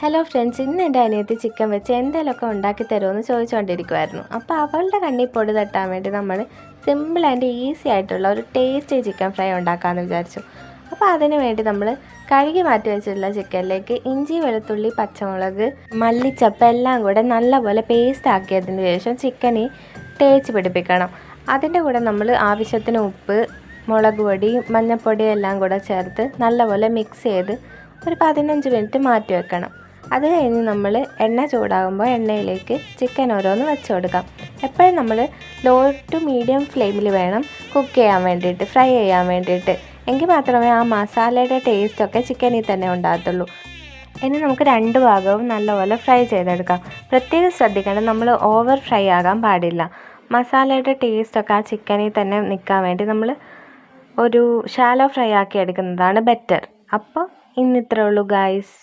Hello friends, ഇന്ന് എൻ്റെ അനിയത്തി ചിക്കൻ വെച്ച് എന്തെങ്കിലുമൊക്കെ ഉണ്ടാക്കി തരുമെന്ന് ചോദിച്ചുകൊണ്ടിരിക്കുമായിരുന്നു. അപ്പോൾ അവളുടെ കണ്ണിൽ പൊടി തട്ടാൻ വേണ്ടി നമ്മൾ സിമ്പിൾ ആൻഡ് ഈസി ആയിട്ടുള്ള ഒരു ടേസ്റ്റി ചിക്കൻ ഫ്രൈ ഉണ്ടാക്കാമെന്ന് വിചാരിച്ചു. അപ്പോൾ അതിന് വേണ്ടി നമ്മൾ കഴുകി മാറ്റി വെച്ചിട്ടുള്ള ചിക്കനിലേക്ക് ഇഞ്ചി, വെളുത്തുള്ളി, പച്ചമുളക്, മല്ലിച്ചപ്പ് എല്ലാം കൂടെ നല്ലപോലെ പേസ്റ്റ് ആക്കിയതിന് ശേഷം ചിക്കനിൽ തേച്ച് പിടിപ്പിക്കണം. അതിൻ്റെ കൂടെ നമ്മൾ ആവശ്യത്തിന് ഉപ്പ്, മുളക് പൊടി, മഞ്ഞൾപ്പൊടി എല്ലാം കൂടെ ചേർത്ത് നല്ലപോലെ മിക്സ് ചെയ്ത് ഒരു 15 മിനിറ്റ് മാറ്റി വെക്കണം. അത് കഴിഞ്ഞ് നമ്മൾ എണ്ണ ചൂടാകുമ്പോൾ എണ്ണയിലേക്ക് ചിക്കൻ ഓരോന്ന് വെച്ച് കൊടുക്കാം. എപ്പോഴും നമ്മൾ ലോ ടു മീഡിയം ഫ്ലെയിമിൽ വേണം കുക്ക് ചെയ്യാൻ വേണ്ടിയിട്ട്, ഫ്രൈ ചെയ്യാൻ വേണ്ടിയിട്ട്. എങ്കിൽ മാത്രമേ ആ മസാലയുടെ ടേസ്റ്റൊക്കെ ചിക്കനിൽ തന്നെ ഉണ്ടാകത്തുള്ളൂ. ഇനി നമുക്ക് 2 ഭാഗവും നല്ലപോലെ ഫ്രൈ ചെയ്തെടുക്കാം. പ്രത്യേകം ശ്രദ്ധിക്കണം, നമ്മൾ ഓവർ ഫ്രൈ ആകാൻ പാടില്ല. മസാലയുടെ ടേസ്റ്റൊക്കെ ആ ചിക്കനിൽ തന്നെ നിൽക്കാൻ വേണ്ടി നമ്മൾ ഒരു ഷാലോ ഫ്രൈ ആക്കി എടുക്കുന്നതാണ് ബെറ്റർ. അപ്പോൾ ഇന്നിത്രേ ഉള്ളൂ ഗായ്സ്.